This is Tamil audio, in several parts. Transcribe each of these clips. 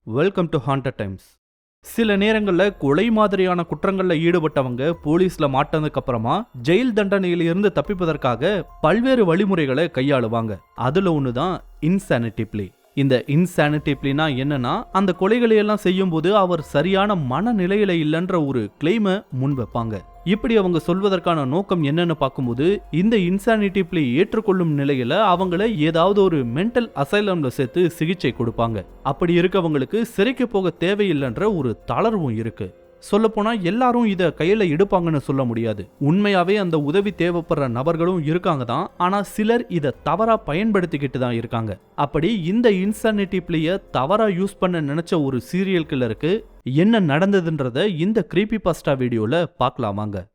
Welcome to haunted times. சில நேரங்களில் கொலை மாதிரியான குற்றங்களில் ஈடுபட்டவங்க போலீஸ்ல மாட்டினதுக்கு அப்புறமா ஜெயில் தண்டனையில இருந்து தப்பிப்பதற்காக பல்வேறு வழிமுறைகளை கையாளுவாங்க. அதுல ஒண்ணுதான் இன்சானிட்டி பிளீ. இந்த இன்சானிட்டி பிளீனா என்னன்னா, அந்த கொலைகளை எல்லாம் செய்யும் போது அவர் சரியான மனநிலையில இல்லைன்ற ஒரு கிளைமை முன் வைப்பாங்க. இப்படி அவங்க சொல்வதற்கான நோக்கம் என்னன்னு பார்க்கும்போது, இந்த இன்சானிட்டி பிளீ ஏற்றுக்கொள்ளும் நிலையில அவங்கள ஏதாவது ஒரு மென்டல் அசைலம்ல சேர்த்து சிகிச்சை கொடுப்பாங்க. அப்படி இருக்கவங்களுக்கு சிறைக்கு போக தேவையில்லைன்ற ஒரு தளர்வும் இருக்கு. சொல்லப்போனா எல்லாரும் இத கையில எடுப்பாங்கன்னு சொல்ல முடியாது. உண்மையாவே அந்த உதவி தேவைப்படுற நபர்களும் இருக்காங்க தான். ஆனா சிலர் இத தவறா பயன்படுத்திக்கிட்டு தான் இருக்காங்க. அப்படி இந்த இன்சானிட்டி பிளேய தவறா யூஸ் பண்ண நினைச்ச ஒரு சீரியல் கில்லருக்கு என்ன நடந்ததுன்றத இந்த கிரீப்பி பாஸ்டா வீடியோல பார்க்கலாமாங்க.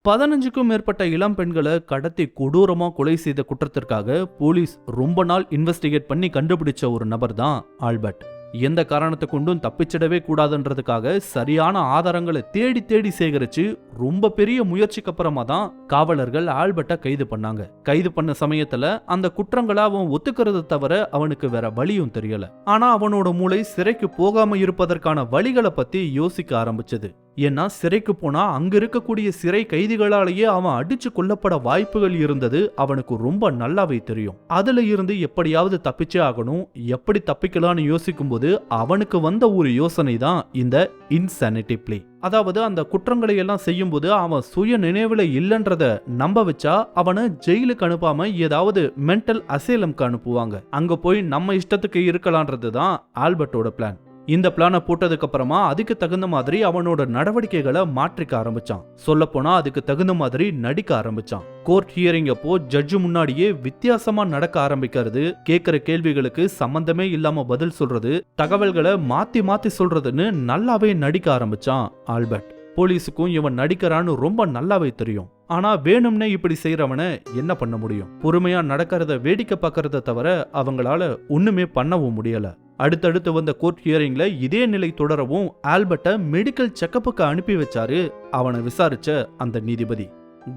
பதினஞ்சுக்கும் மேற்பட்ட இளம் பெண்களை கடத்தி கொடூரமா கொலை செய்த குற்றத்திற்காக போலீஸ் ரொம்ப நாள் இன்வெஸ்டிகேட் பண்ணி கண்டுபிடிச்ச ஒரு நபர் தான் ஆல்பர்ட். எந்த காரணத்தை கொண்டும் தப்பிச்சிடவே கூடாதுன்றதுக்காக சரியான ஆதாரங்களை தேடி தேடி சேகரிச்சு ரொம்ப பெரிய முயற்சிக்கு அப்புறமா தான் காவலர்கள் ஆல்பர்ட்டை கைது பண்ணாங்க. கைது பண்ண சமயத்துல அந்த குற்றங்களை அவன் ஒத்துக்கிறது தவிர அவனுக்கு வேற வழியும் தெரியல. ஆனா அவனோட மூளை சிறைக்கு போகாம இருப்பதற்கான வழிகளை பத்தி யோசிக்க ஆரம்பிச்சது. ஏன்னா சிறைக்கு போனா அங்க இருக்கக்கூடிய சிறை கைதிகளாலேயே அவன் அடிச்சு கொல்லப்பட வாய்ப்புகள் இருந்தது அவனுக்கு ரொம்ப நல்லாவே தெரியும். அதுல இருந்து எப்படியாவது தப்பிச்சே ஆகணும். எப்படி தப்பிக்கலாம்னு யோசிக்கும் போது அவனுக்கு வந்த ஒரு யோசனை தான் இந்த இன்சானிட்டி பிளே. அதாவது அந்த குற்றங்களை எல்லாம் செய்யும் போது அவன் சுய நினைவுல இல்லன்றத நம்ப வச்சா அவனை ஜெயிலுக்கு அனுப்பாம ஏதாவது மென்டல் அசைலம்க்கு அனுப்புவாங்க. அங்க போய் நம்ம இஷ்டத்துக்கு இருக்கலான்றது தான் ஆல்பர்ட்டோட பிளான். இந்த பிளானை போட்டதுக்கு அப்புறமா அதுக்கு தகுந்த மாதிரி அவனோட நடவடிக்கைகளை மாற்றிக்க ஆரம்பிச்சான். சொல்ல போனா அதுக்கு தகுந்த மாதிரி நடிக்க ஆரம்பிச்சான். கோர்ட் ஹியரிங் அப்போ ஜட்ஜு முன்னாடியே வித்தியாசமா நடக்க ஆரம்பிக்கிறது, கேட்கிற கேள்விகளுக்கு சம்பந்தமே இல்லாம பதில் சொல்றது, தகவல்களை மாத்தி மாத்தி சொல்றதுன்னு நல்லாவே நடிக்க ஆரம்பிச்சான் ஆல்பர்ட். போலீஸுக்கும் இவன் நடிக்கிறான்னு ரொம்ப நல்லாவே தெரியும். ஆனா வேணும்னே இப்படி செய்யறவனை என்ன பண்ண முடியும்? பொறுமையா நடக்கிறத வேடிக்கை பார்க்கறத தவிர அவங்களால ஒண்ணுமே பண்ணவும் முடியல. அடுத்தடுத்து வந்த கோர்ட் ஹியரிங்ல இதே நிலை தொடரவும் ஆல்பர்ட்டை மெடிக்கல் செக்கப்புக்கு அனுப்பி வச்சாரு அவனை விசாரிச்ச அந்த நீதிபதி.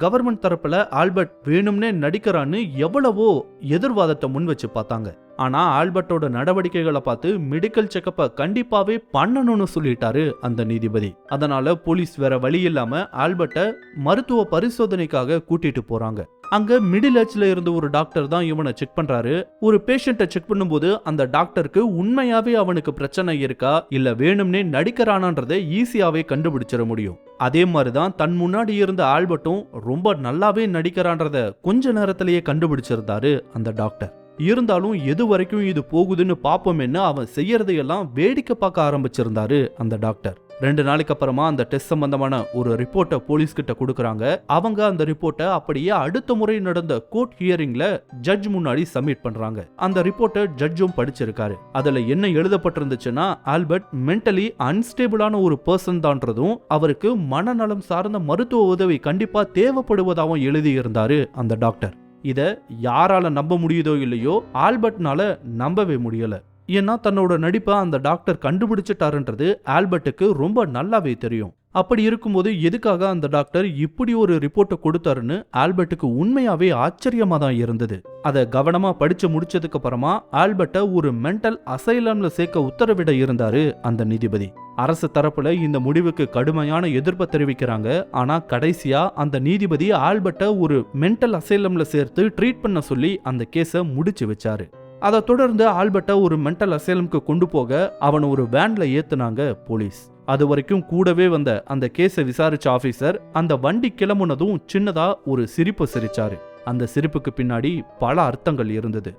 கவர்மெண்ட் தரப்புல ஆல்பர்ட் வேணும்னே நடிக்கிறான்னு எவ்வளவோ எதிர்வாதத்தை முன் வச்சு பார்த்தாங்க. ஆனா ஆல்பர்ட்டோட நடவடிக்கைகளை பார்த்து மெடிக்கல் செக்கப்பை கண்டிப்பாவே பண்ணணும்னு சொல்லிட்டாரு அந்த நீதிபதி. அதனால போலீஸ் வேற வழி இல்லாம ஆல்பர்ட்டை மருத்துவ பரிசோதனைக்காக கூட்டிட்டு போறாங்க. அங்க மிடில் ஏஜ்ல இருந்த ஒரு டாக்டர் தான் இவனை செக் பண்றாரு. ஒரு பேஷண்ட்டை செக் பண்ணும்போது அந்த டாக்டருக்கு உண்மையாவே அவனுக்கு பிரச்சனை இருக்கா இல்ல வேணும்னே நடிக்கிறானான்றதை ஈஸியாவே கண்டுபிடிச்சிட முடியும். அதே மாதிரிதான் தன் முன்னாடி இருந்த ஆல்பர்ட்டும் ரொம்ப நல்லாவே நடிக்கிறான்றத கொஞ்ச நேரத்திலேயே கண்டுபிடிச்சிருந்தாரு அந்த டாக்டர். இருந்தாலும் எது வரைக்கும் இது போகுதுன்னு பாப்போம்னு அவன் செய்யறதையெல்லாம் வேடிக்கை பார்க்க ஆரம்பிச்சிருந்தாரு அந்த டாக்டர். 2 நாளைக்கு அப்புறமா அந்த டெஸ்ட் சம்பந்தமான ஒரு ரிப்போர்ட்டை போலீஸ் கிட்ட கொடுக்கறாங்க. அவங்க அந்த ரிப்போர்ட்டை அப்படியே அடுத்த முறை நடந்த கோர்ட் ஹியரிங்ல ஜட்ஜ் முன்னாடி சப்மிட் பண்றாங்க. அந்த ரிப்போர்ட்டை ஜட்ஜும் படிச்சிருக்காரு. அதுல என்ன எழுதப்பட்டிருந்துச்சுன்னா, ஆல்பர்ட் மென்டலி அன்ஸ்டேபிளான ஒரு பர்சன் தான்றதும் அவருக்கு மனநலம் சார்ந்த மருத்துவ உதவி கண்டிப்பா தேவைப்படுவதாகவும் எழுதி இருந்தாரு அந்த டாக்டர். இத யாரால நம்ப முடியுதோ இல்லையோ ஆல்பர்ட்னால நம்பவே முடியல. ஏன்னா தன்னோட நடிப்பை அந்த டாக்டர் கண்டுபிடிச்சிட்டாருன்றது ஆல்பர்ட்டுக்கு ரொம்ப நல்லாவே தெரியும். அப்படி இருக்கும்போது எதுக்காக அந்த டாக்டர் இப்படி ஒரு ரிப்போர்ட்டை கொடுத்தாருன்னு ஆல்பர்ட்டுக்கு உண்மையாவே ஆச்சரியமா தான் இருந்தது. அதை கவனமா படிச்சு முடிச்சதுக்கு அப்புறமா ஆல்பர்ட்டை ஒரு மென்டல் அசைலம்ல சேர்க்க உத்தரவிட இருந்தாரு அந்த நீதிபதி. அரசு தரப்புல இந்த முடிவுக்கு கடுமையான எதிர்ப்பை தெரிவிக்கிறாங்க. ஆனா கடைசியா அந்த நீதிபதி ஆல்பர்ட்டை ஒரு மென்டல் அசைலம்ல சேர்த்து ட்ரீட் பண்ண சொல்லி அந்த கேஸை முடிச்சு வச்சாரு. அதை தொடர்ந்து ஆல்பர்ட்டை ஒரு மென்டல் அசைலம்க்கு கொண்டு போக அவனை ஒரு வேன்ல ஏத்துனாங்க போலீஸ். அது வரைக்கும் கூடவே வந்த அந்த கேஸை விசாரிச்ச ஆபீசர் அந்த வண்டி கிளம்புனதும் சின்னதா ஒரு சிரிப்பு சிரிச்சாரு. அந்த சிரிப்புக்கு பின்னாடி பல அர்த்தங்கள் இருந்தது.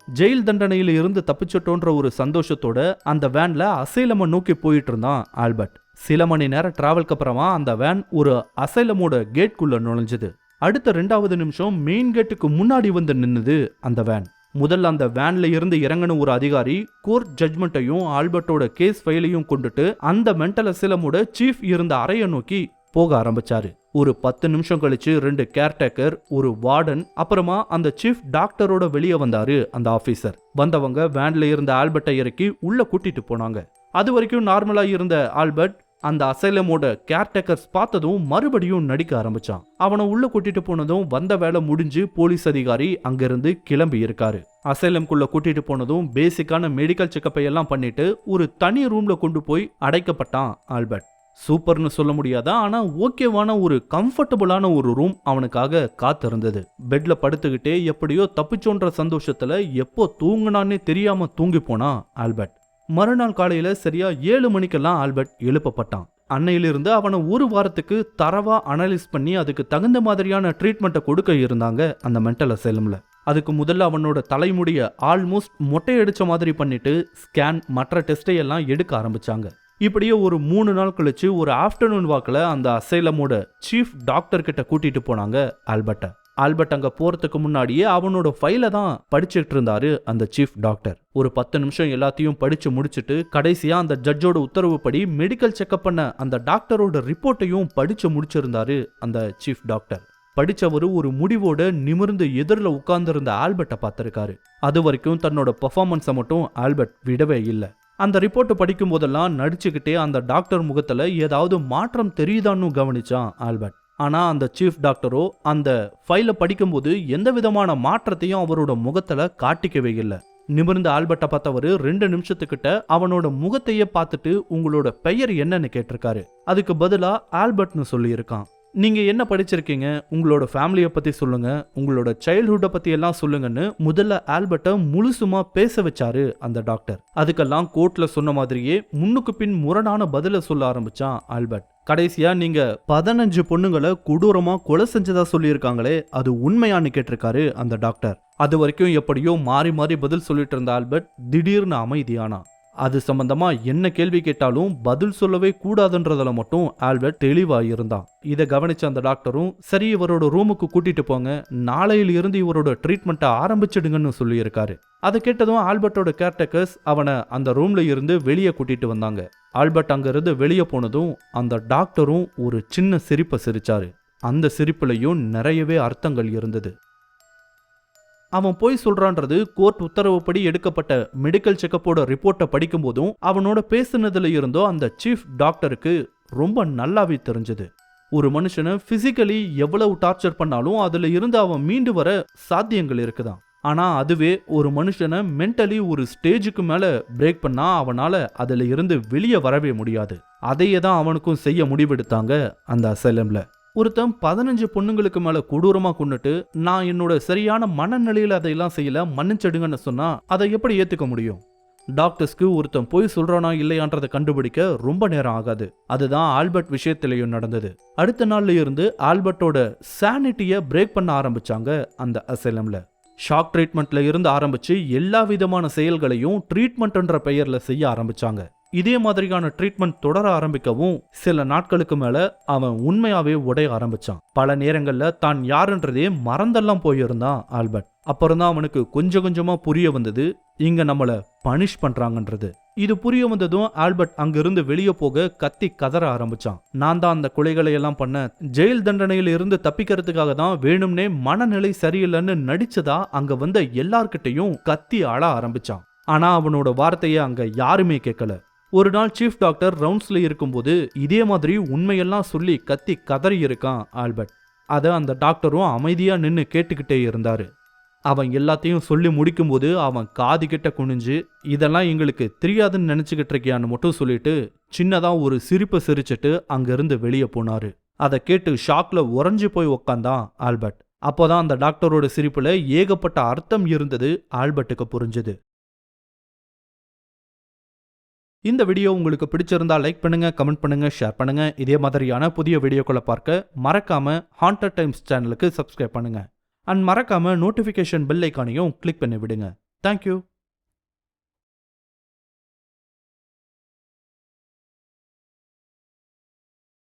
ஜெயில் தண்டனையில இருந்து தப்பிச்சிட்டோன்ற ஒரு சந்தோஷத்தோட அந்த வேன்ல அசைலமை நோக்கி போயிட்டு இருந்தான் ஆல்பர்ட். சில மணி நேரம் டிராவல்க்கு அப்புறமா அந்த வேன் ஒரு அசைலமோட கேட்குள்ள நுழைஞ்சது. அடுத்த 2வது நிமிஷம் மெயின் கேட்டுக்கு முன்னாடி வந்து நின்னுது அந்த வேன். முதல்ல அந்த வேன்ல இருந்து இறங்கின ஒரு அதிகாரி கோர்ட் ஜட்மெண்ட்டையும் ஆல்பர்ட்டோட கேஸ் ஃபைலையும் கொண்டுட்டு அந்த மென்டல் அசைலமோட சீஃப் இருந்த அறையை நோக்கி போக ஆரம்பிச்சாரு. ஒரு 10 நிமிஷம் கழிச்சு 2 கேர்டேக்கர், ஒரு வார்டன், அப்புறமா அந்த சீஃப் டாக்டரோட வெளியே வந்தாரு அந்த ஆபீசர். வந்தவங்க வேன்ல இருந்த ஆல்பர்ட்டை இறக்கி உள்ள கூட்டிட்டு போனாங்க. அது வரைக்கும் நார்மலா இருந்த ஆல்பர்ட் அந்த அசைலமோட கேர்டேக்கர்ஸ் பார்த்ததும் மறுபடியும் நடிக்க ஆரம்பிச்சான். அவனை உள்ள கூட்டிட்டு போனதும் வந்த வேலை முடிஞ்சு போலீஸ் அதிகாரி அங்கிருந்து கிளம்பி இருக்காரு. அசைலம்குள்ள கூட்டிட்டு போனதும் பேசிக்கான மெடிக்கல் செக்கப்பை எல்லாம் பண்ணிட்டு ஒரு தனி ரூம்ல கொண்டு போய் அடைக்கப்பட்டான் ஆல்பர்ட். சூப்பர்னு சொல்ல முடியாதா, ஆனா ஓகேவான ஒரு கம்ஃபர்டபுளான ஒரு ரூம் அவனுக்காக காத்திருந்தது. பெட்ல படுத்துக்கிட்டே எப்படியோ தப்பிச்சோன்ற சந்தோஷத்துல எப்போ தூங்குனான்னே தெரியாம தூங்கி போனான் ஆல்பர்ட். மறுநாள் காலையில சரியா 7 மணிக்கெல்லாம் ஆல்பர்ட் எழுப்பப்பட்டான். அன்னையிலிருந்து அவனை ஒரு வாரத்துக்கு தரவா அனலைஸ் பண்ணி அதுக்கு தகுந்த மாதிரியான ட்ரீட்மெண்ட்டை கொடுக்க இருந்தாங்க அந்த மென்டல் அசைலம்ல. அதுக்கு முதல்ல அவனோட தலைமுடிய ஆல்மோஸ்ட் மொட்டையடிச்ச மாதிரி பண்ணிட்டு ஸ்கேன் மற்ற டெஸ்டை எல்லாம் எடுக்க ஆரம்பிச்சாங்க. இப்படியே ஒரு 3 நாள் கழிச்சு ஒரு ஆஃப்டர்நூன் வாக்கில் அந்த அசைலமோட சீஃப் டாக்டர் கிட்ட கூட்டிட்டு போனாங்க ஆல்பர்ட்டை. ஆல்பர்ட் அங்க போறதுக்கு முன்னாடியே அவனோட ஃபைலை தான் படிச்சுட்டு இருந்தாரு அந்த சீஃப் டாக்டர். ஒரு 10 நிமிஷம் எல்லாத்தையும் படிச்சு முடிச்சுட்டு கடைசியா அந்த ஜட்ஜோட உத்தரவுப்படி மெடிக்கல் செக்அப் பண்ண அந்த டாக்டரோட ரிப்போர்ட்டையும் படிச்சு முடிச்சிருந்தாரு அந்த சீஃப் டாக்டர். படிச்சவரு ஒரு முடிவோட நிமிர்ந்து எதிரில் உட்கார்ந்திருந்த ஆல்பர்ட்டை பார்த்திருக்காரு. அது வரைக்கும் தன்னோட பெர்ஃபார்மன்ஸை மட்டும் ஆல்பர்ட் விடவே இல்லை. அந்த ரிப்போர்ட்டை படிக்கும் போதெல்லாம் நடிச்சுக்கிட்டே அந்த டாக்டர் முகத்துல ஏதாவது மாற்றம் தெரியுதான்னு கவனிச்சான் ஆல்பர்ட். ஆனா அந்த சீஃப் டாக்டரோ அந்த ஃபைலை படிக்கும்போது எந்த விதமான மாற்றத்தையும் அவரோட முகத்துல காட்டிக்கவே இல்லை. நிமிர்ந்த ஆல்பர்ட்டை பார்த்தவரு 2 நிமிஷத்துக்கிட்ட அவனோட முகத்தையே பார்த்துட்டு உங்களோட பெயர் என்னன்னு கேட்டிருக்காரு. அதுக்கு பதிலா ஆல்பர்ட்னு சொல்லியிருக்கான். நீங்க என்ன படிச்சிருக்கீங்க, உங்களோட ஃபேமிலியை பத்தி சொல்லுங்க, உங்களோட சைல்ட்ஹுட்டை பத்தி எல்லாம் சொல்லுங்கன்னு முதல்ல ஆல்பர்ட்டை முழுசுமா பேச வச்சாரு அந்த டாக்டர். அதுக்கெல்லாம் கோர்ட்ல சொன்ன மாதிரியே முன்னுக்கு பின் முரணான பதில சொல்ல ஆரம்பிச்சான் ஆல்பர்ட். கடைசியா நீங்க 15 பொண்ணுங்களை கொடூரமா கொலை செஞ்சதா சொல்லியிருக்காங்களே, அது உண்மையான்னு கேட்டிருக்காரு அந்த டாக்டர். அது வரைக்கும் எப்படியோ மாறி மாறி பதில் சொல்லிட்டு இருந்த ஆல்பர்ட் திடீர்னு அமைதியானா. அது சம்பந்தமா என்ன கேள்வி கேட்டாலும் பதில் சொல்லவே கூடாதுன்றதுல மட்டும் ஆல்பர்ட் தெளிவா இருந்தான். இதை கவனிச்ச அந்த டாக்டரும் சரி இவரோட ரூமுக்கு கூட்டிட்டு போங்க, நாளையில இருந்து இவரோட ட்ரீட்மெண்ட்டை ஆரம்பிச்சிடுங்கன்னு சொல்லியிருக்காரு. அதை கேட்டதும் ஆல்பர்ட்டோட கேர்டேக்கர்ஸ் அவனை அந்த ரூம்ல இருந்து வெளியே கூட்டிட்டு வந்தாங்க. ஆல்பர்ட் அங்க இருந்து வெளியே போனதும் அந்த டாக்டரும் ஒரு சின்ன சிரிப்பை சிரிச்சாரு. அந்த சிரிப்புலையும் நிறையவே அர்த்தங்கள் இருந்தது. அவன் போய் சொல்றான்றது கோர்ட் உத்தரவுப்படி எடுக்கப்பட்ட மெடிக்கல் செக்கப்போட ரிப்போர்ட்டை படிக்கும் போதும் அவனோட பேசுனதுல இருந்தோ அந்த சீஃப் டாக்டருக்கு ரொம்ப நல்லாவே தெரிஞ்சது. ஒரு மனுஷனை பிசிக்கலி எவ்வளவு டார்ச்சர் பண்ணாலும் அதுல இருந்து அவன் மீண்டு வர சாத்தியங்கள் இருக்குதான். ஆனா அதுவே ஒரு மனுஷனை மென்டலி ஒரு ஸ்டேஜுக்கு மேல பிரேக் பண்ணா அவனால அதுல இருந்து வெளியே வரவே முடியாது. அதையே தான் அவனுக்கும் செய்ய முடிவெடுத்தாங்க அந்த அசைலம்ல. ஒருத்தன் 15 பொண்ணுங்களுக்கு மேல கொடூரமா கொண்டுட்டு நான் என்னோட சரியான மனநிலையில அதையெல்லாம் செய்யல, மன்னிச்சிடுங்கன்னு சொன்னா அதை எப்படி ஏத்துக்க முடியும்? டாக்டர்ஸ்க்கு ஒருத்தன் போய் சொல்றானா இல்லையான்றதை கண்டுபிடிக்க ரொம்ப நேரம் ஆகாது. அதுதான் ஆல்பர்ட் விஷயத்திலையும் நடந்தது. அடுத்த நாள்ல இருந்து ஆல்பர்ட்டோட சானிட்டியை பிரேக் பண்ண ஆரம்பிச்சாங்க அந்த அசைலம்ல. ஷாக் ட்ரீட்மெண்ட்ல இருந்து ஆரம்பிச்சு எல்லா விதமான செயல்களையும் ட்ரீட்மெண்ட்ன்ற பெயர்ல செய்ய ஆரம்பிச்சாங்க. இதே மாதிரியான ட்ரீட்மெண்ட் தொடர ஆரம்பிக்கவும் சில நாட்களுக்கு மேல அவன் உண்மையாவே உடைய ஆரம்பிச்சான். பல நேரங்கள்ல தான் யாருன்றதே மறந்தெல்லாம் போயிருந்தான் ஆல்பர்ட். அப்புறம் தான் அவனுக்கு கொஞ்சம் கொஞ்சமா புரிய வந்தது இங்க நம்மள பனிஷ் பண்றாங்கன்றது. இது புரிய வந்ததும் ஆல்பர்ட் அங்கிருந்து வெளியே போக கத்தி கதற ஆரம்பிச்சான். நான் தான் அந்த கொலைகளை எல்லாம் பண்ண, ஜெயில் தண்டனையில இருந்து தப்பிக்கிறதுக்காக தான் வேணும்னே மனநிலை சரியில்லைன்னு நடிச்சதா அங்க வந்த எல்லார்கிட்டையும் கத்தி அழ ஆரம்பிச்சான். ஆனா அவனோட வார்த்தையை அங்க யாருமே கேட்கல. ஒரு நாள் சீஃப் டாக்டர் ரவுண்ட்ஸ்ல இருக்கும்போது இதே மாதிரி உண்மையெல்லாம் சொல்லி கத்தி கதறி இருக்கான் ஆல்பர்ட். அதை அந்த டாக்டரும் அமைதியா நின்று கேட்டுக்கிட்டே இருந்தாரு. அவன் எல்லாத்தையும் சொல்லி முடிக்கும்போது அவன் காது கிட்ட குனிஞ்சு இதெல்லாம் எங்களுக்கு தெரியாதுன்னு நினைச்சுக்கிட்டு இருக்கியான்னு மட்டும் சொல்லிட்டு சின்னதா ஒரு சிரிப்பை சிரிச்சிட்டு அங்கிருந்து வெளியே போனாரு. அதை கேட்டு ஷாக்ல உறைஞ்சு போய் உக்காந்தான் ஆல்பர்ட். அப்போதான் அந்த டாக்டரோட சிரிப்புல ஏகப்பட்ட அர்த்தம் இருந்தது ஆல்பர்ட்டுக்கு புரிஞ்சது. இந்த வீடியோ உங்களுக்கு பிடிச்சிருந்தா லைக் பண்ணுங்க, கமெண்ட் பண்ணுங்க, ஷேர் பண்ணுங்க. இதே மாதிரியான புதிய வீடியோக்களை பார்க்க மறக்காம ஹாண்டட் டைம்ஸ் சேனலுக்கு சப்ஸ்கிரைப் பண்ணுங்க. அண்ட் மறக்காம நோட்டிஃபிகேஷன் பெல் ஐக்கானையும் கிளிக் பண்ணி விடுங்க. தேங்க்யூ.